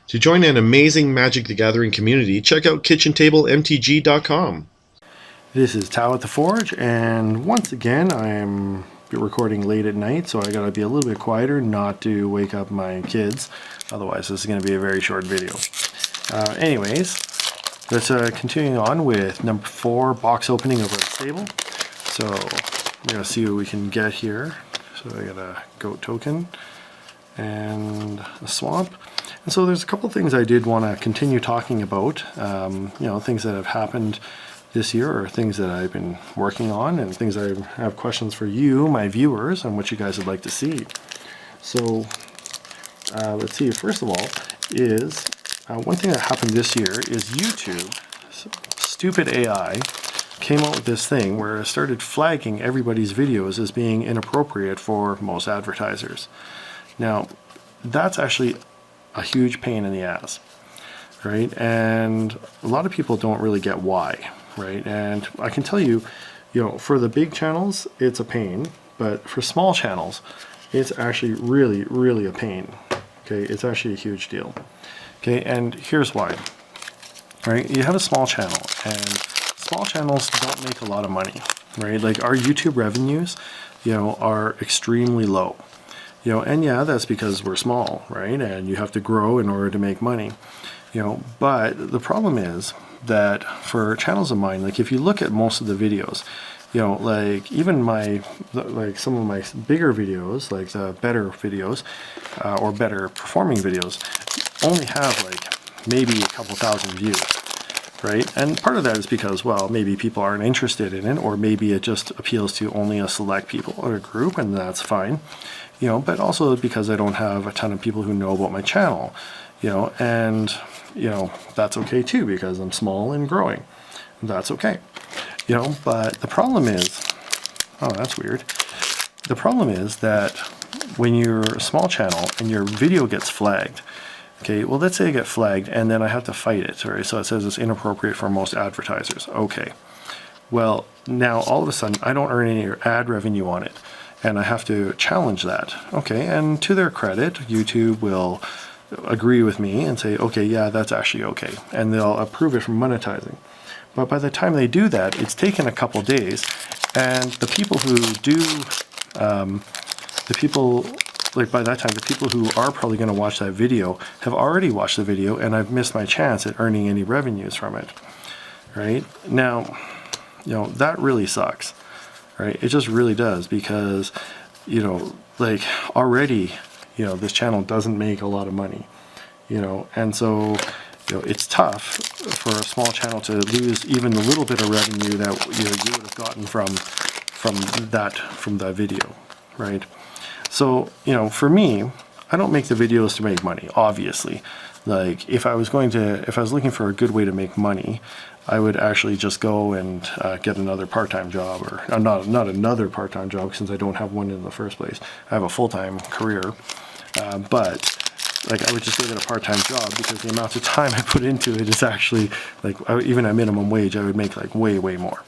To join an amazing Magic the Gathering community, check out KitchenTableMTG.com. This is Tao at the Forge, and once again I'm recording late at night, so I gotta be a little bit quieter not to wake up my kids. Otherwise this is going to be a very short video. Anyways, let's continue on with number 4 box opening of our stable. So we're going to see what we can get here. So I got a goat token and a swamp. And so there's a couple things I did want to continue talking about, things that have happened this year or things that I've been working on and things I have questions for you, my viewers, and what you guys would like to see. So let's see, first of all is one thing that happened this year is YouTube, stupid AI, came out with this thing where it started flagging everybody's videos as being inappropriate for most advertisers. Now, that's actually a huge pain in the ass, right? And a lot of people don't really get why, right? And I can tell you, for the big channels, it's a pain, but for small channels, it's actually really, really a pain. Okay, it's actually a huge deal. Okay, and here's why. Right, you have a small channel, and small channels don't make a lot of money, right? Like our YouTube revenues, are extremely low. And yeah, that's because we're small, right? And you have to grow in order to make money. But the problem is that for channels of mine, like if you look at most of the videos, like even some of my bigger videos, like the better videos or better performing videos, only have like maybe a couple thousand views, right? And part of that is because, well, maybe people aren't interested in it, or maybe it just appeals to only a select people or a group, and that's fine. But also because I don't have a ton of people who know about my channel, and that's okay too, because I'm small and growing. That's okay. But the problem is, oh, that's weird. The problem is that when you're a small channel and your video gets flagged, okay, well, let's say I get flagged and then I have to fight it, right? So it says it's inappropriate for most advertisers. Okay. Well, now all of a sudden I don't earn any ad revenue on it, and I have to challenge that. Okay, and to their credit, YouTube will agree with me and say, okay, yeah, that's actually okay, and they'll approve it from monetizing. But by the time they do that, it's taken a couple days, and the people who do, by that time, the people who are probably going to watch that video have already watched the video, and I've missed my chance at earning any revenues from it, right? Now, that really sucks, right? It just really does, because, already, this channel doesn't make a lot of money, and so, it's tough for a small channel to lose even a little bit of revenue that you would have gotten from that video, right? So, for me, I don't make the videos to make money, obviously. Like, if I was looking for a good way to make money, I would actually just go and get another part-time job, or not another part-time job, since I don't have one in the first place. I have a full-time career, but I would just go get a part-time job, because the amount of time I put into it is actually, even at minimum wage, I would make way, way more.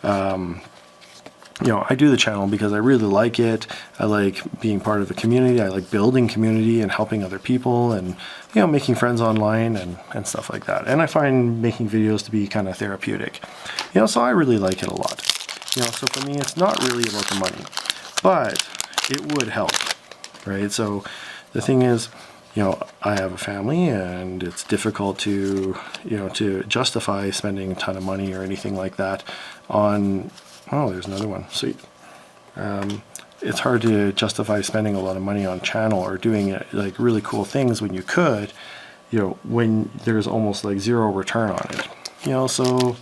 I do the channel because I really like it. I like being part of a community. I like building community and helping other people, and making friends online and stuff like that. And I find making videos to be kind of therapeutic. So I really like it a lot. So for me, it's not really about the money, but it would help, right? So the thing is, I have a family, and it's difficult to justify spending a ton of money or anything like that on. Oh, there's another one. Sweet. It's hard to justify spending a lot of money on channel or doing really cool things when you could, when there's almost zero return on it. So,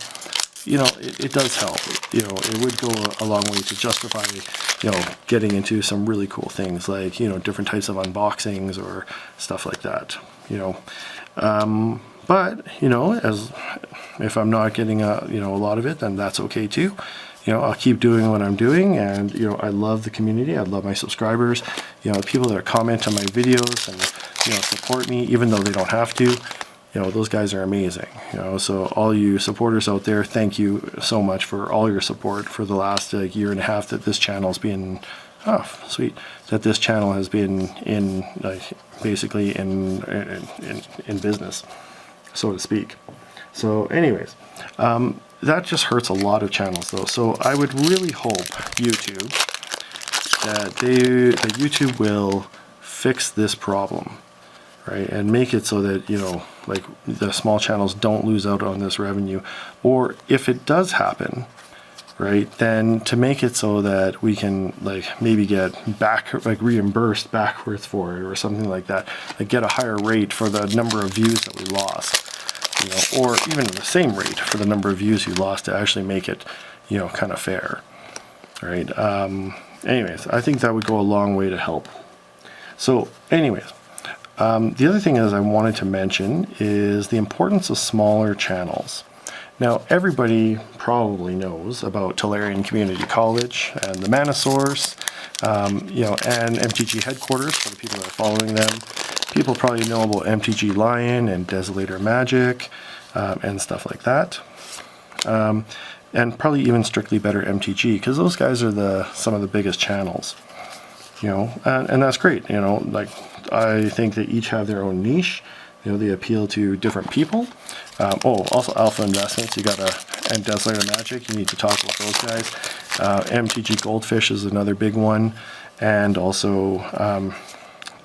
it does help. It would go a long way to justify, getting into some really cool things, different types of unboxings or stuff like that, But, as if I'm not getting a lot of it, then that's okay too. I'll keep doing what I'm doing, and, I love the community. I love my subscribers, people that comment on my videos and, support me, even though they don't have to. Those guys are amazing. So all you supporters out there, thank you so much for all your support for the last year and a half that this channel's been oh, sweet, that this channel has been in, basically in business, so to speak. So anyways, that just hurts a lot of channels though. So I would really hope YouTube, that YouTube will fix this problem, right? And make it so that, like the small channels don't lose out on this revenue. Or if it does happen, right, then to make it so that we can like maybe get back, like reimbursed backwards for it or something like that, like get a higher rate for the number of views that we lost, or even the same rate for the number of views you lost, to actually make it, kind of fair, right? Anyways, I think that would go a long way to help. So anyways, the other thing is I wanted to mention is the importance of smaller channels. Now, everybody probably knows about Tolarian Community College and the Mana Source, and MTG Headquarters for the people that are following them. People probably know about MTG Lion and Desolator Magic, and stuff like that. And probably even Strictly Better MTG, because those guys are some of the biggest channels. And that's great. Like, I think they each have their own niche. They appeal to different people. Also Alpha Investments, and Desolator Magic, you need to talk about those guys. MTG Goldfish is another big one. And also,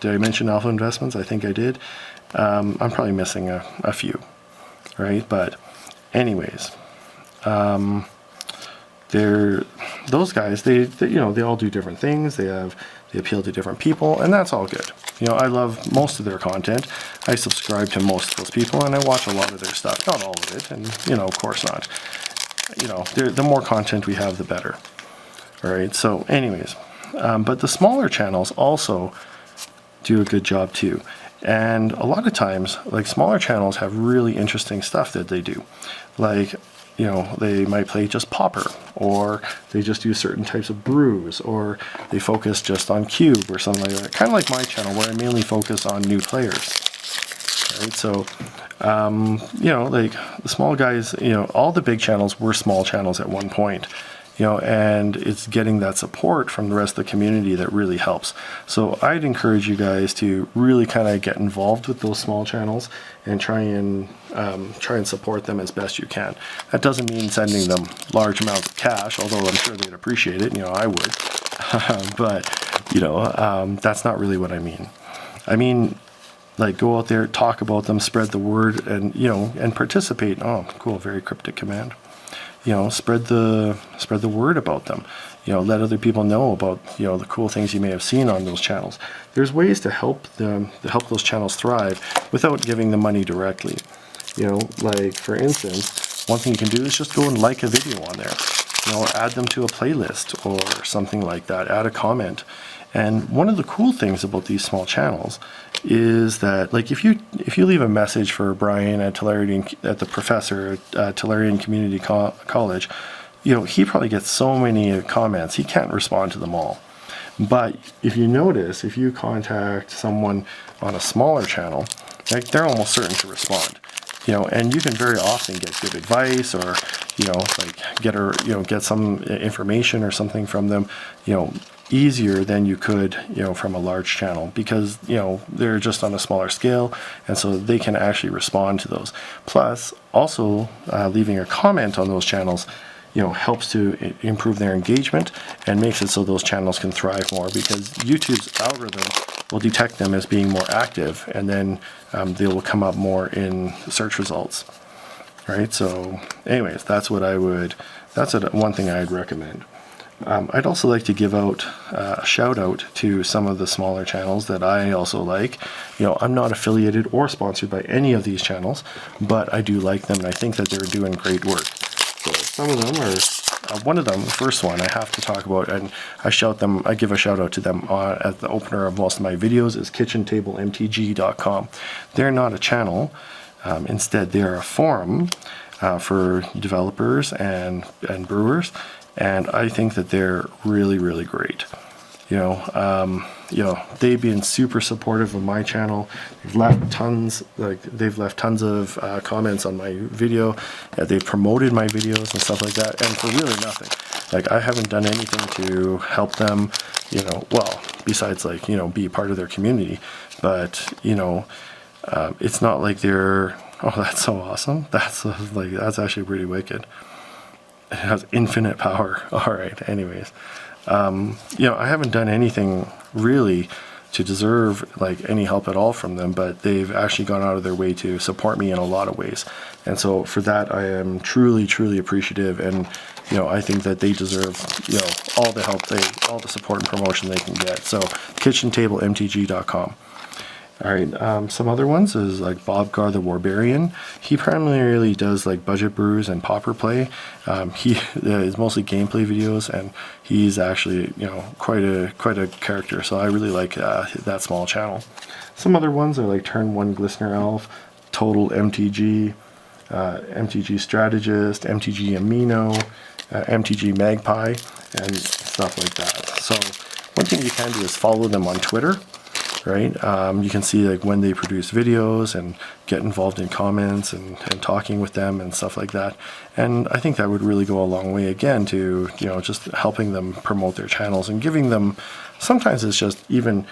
did I mention Alpha Investments? I think I did. I'm probably missing a few, right? But anyways, those guys, they all do different things. They appeal to different people, and that's all good. I love most of their content. I subscribe to most of those people, and I watch a lot of their stuff. Not all of it, and of course not. The more content we have, the better. All right. So, anyways, but the smaller channels also do a good job too. And a lot of times, like, smaller channels have really interesting stuff that they do, like, they might play just Pauper, or they just use certain types of brews, or they focus just on Cube or something like that. Kind of like my channel, where I mainly focus on new players. Right? So, like the small guys, all the big channels were small channels at one point. And it's getting that support from the rest of the community that really helps. So I'd encourage you guys to really kind of get involved with those small channels and try and support them as best you can. That doesn't mean sending them large amounts of cash, although I'm sure they'd appreciate it. I would, but that's not really what I mean. I mean, like, go out there, talk about them, spread the word, and and participate. Oh, cool! Very cryptic command. Spread the word about them. Let other people know about, the cool things you may have seen on those channels. There's ways to help those channels thrive without giving them money directly. Like, for instance, one thing you can do is just go and like a video on there. Add them to a playlist or something like that. Add a comment. And one of the cool things about these small channels is that, like, if you leave a message for Brian at the professor at Tolarian Community College, he probably gets so many comments, he can't respond to them all. But if you notice, if you contact someone on a smaller channel, like, they're almost certain to respond. And you can very often get good advice, or get some information or something from them, easier than you could, from a large channel, because, they're just on a smaller scale, and so they can actually respond to those. Plus, also, leaving a comment on those channels, helps to improve their engagement and makes it so those channels can thrive more, because YouTube's algorithm will detect them as being more active, and then they will come up more in search results. Right? So, anyways, that's one thing I'd recommend. I'd also like to give out a shout out to some of the smaller channels that I also like. I'm not affiliated or sponsored by any of these channels, but I do like them, and I think that they're doing great work. So some of them are, one of them, the first one I have to talk about, and I give a shout out to them at the opener of most of my videos, is kitchentablemtg.com. They're not a channel. Instead, they're a forum for developers and brewers. And I think that they're really, really great. They've been super supportive of my channel. They've left tons of comments on my video. They've promoted my videos and stuff like that, and for really nothing. Like, I haven't done anything to help them. well, besides like, be a part of their community, but, it's not like they're, oh, that's so awesome. That's actually pretty wicked. It has infinite power. All right. Anyways, I haven't done anything really to deserve like any help at all from them, but they've actually gone out of their way to support me in a lot of ways. And so for that, I am truly, truly appreciative. And, I think that they deserve, all the help all the support and promotion they can get. So kitchentablemtg.com. All right, some other ones is like Bob Gar the Warbarian. He primarily does like budget brews and popper play. He is mostly gameplay videos, and he's actually quite a character. So I really like that small channel. Some other ones are like Turn One Glistener Elf, Total MTG, MTG Strategist, MTG Amino, MTG Magpie, and stuff like that. So one thing you can do is follow them on Twitter. Right, you can see like when they produce videos and get involved in comments and talking with them and stuff like that. And I think that would really go a long way again to just helping them promote their channels and giving them, sometimes it's just even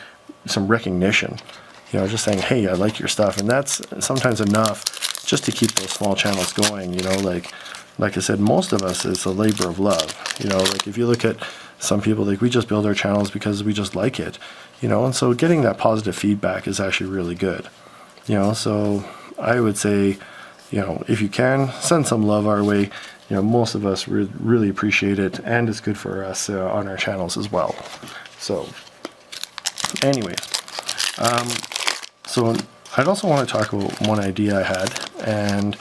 some recognition, just saying, hey, I like your stuff. And that's sometimes enough just to keep those small channels going. Like I said, most of us, it's a labor of love. Like if you look at some people, like we just build our channels because we just like it, and so getting that positive feedback is actually really good. So I would say, if you can, send some love our way. Most of us really appreciate it, and it's good for us on our channels as well. So anyways, so I'd also want to talk about one idea I had, and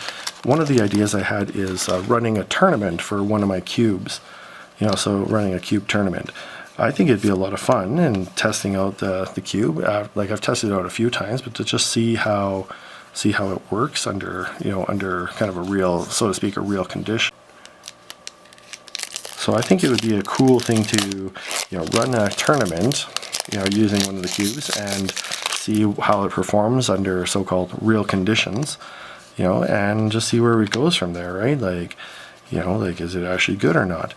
one of the ideas I had is running a tournament for one of my cubes. So running a cube tournament. I think it'd be a lot of fun and testing out the cube. Like I've tested it out a few times, but to just see how it works under kind of a real, so to speak, a real condition. So I think it would be a cool thing to run a tournament using one of the cubes and see how it performs under so-called real conditions, and just see where it goes from there, right? Like is it actually good or not?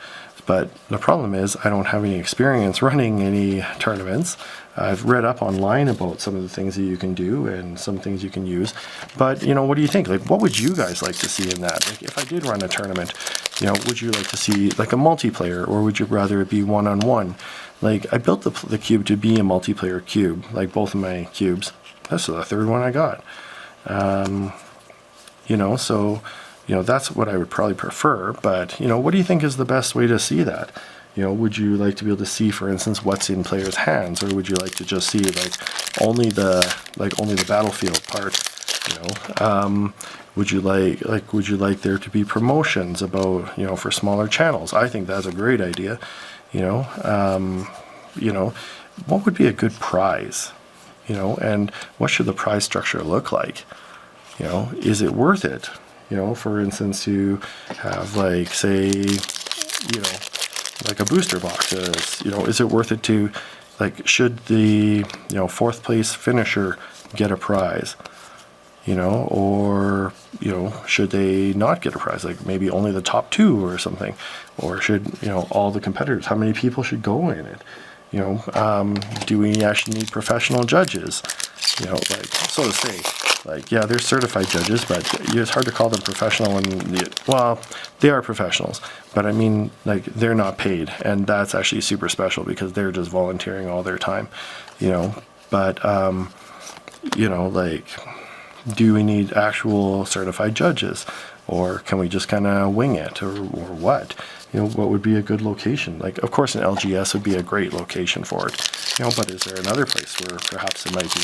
But the problem is I don't have any experience running any tournaments. I've read up online about some of the things that you can do and some things you can use. But, what do you think? Like, what would you guys like to see in that? Like, if I did run a tournament, would you like to see like a multiplayer, or would you rather it be one-on-one? Like, I built the cube to be a multiplayer cube, like both of my cubes. This is the third one I got. So that's what I would probably prefer, but, what do you think is the best way to see that? Would you like to be able to see, for instance, what's in players' hands, or would you like to just see only the battlefield part? Would you like there to be promotions about, for smaller channels? I think that's a great idea. What would be a good prize? And what should the prize structure look like? Is it worth it? For instance, to have like, say, like a booster box. Is it worth it to, like, should the, fourth place finisher get a prize? Or, should they not get a prize? Like maybe only the top two or something? Or should, all the competitors, how many people should go in it? Do we actually need professional judges? Like, so to say. Like, yeah, they're certified judges, but it's hard to call them professional. Well, they are professionals, but I mean, like, they're not paid, and that's actually super special because they're just volunteering all their time, But, like, do we need actual certified judges, or can we just kind of wing it, or what? What would be a good location? Like, of course, an LGS would be a great location for it, but is there another place where perhaps it might be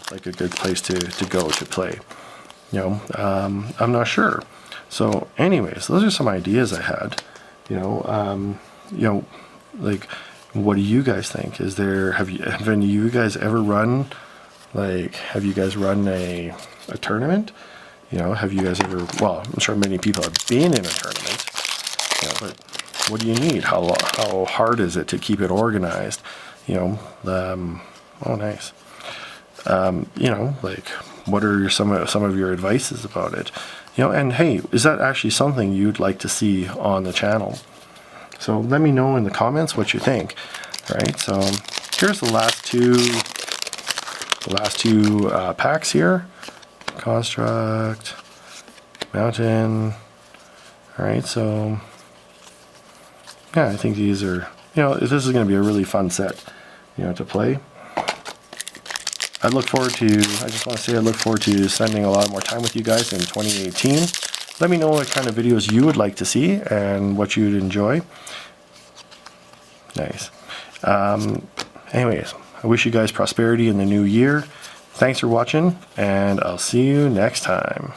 like a good place to go to play? I'm not sure. So anyways, those are some ideas I had. Like, what do you guys think? Have any of you guys ever run, like, have you guys run a tournament? Have you guys ever, well, I'm sure many people have been in a tournament, but what do you need? How hard is it to keep it organized? Oh, nice. Like, what are some of your advices about it? And hey, is that actually something you'd like to see on the channel? So let me know in the comments what you think. right? So here's the last two packs here. Construct, Mountain. All right, so yeah, I think these are, this is going to be a really fun set, to play. I just want to say I look forward to spending a lot more time with you guys in 2018. Let me know what kind of videos you would like to see and what you'd enjoy. Nice. Anyways, I wish you guys prosperity in the new year. Thanks for watching, and I'll see you next time.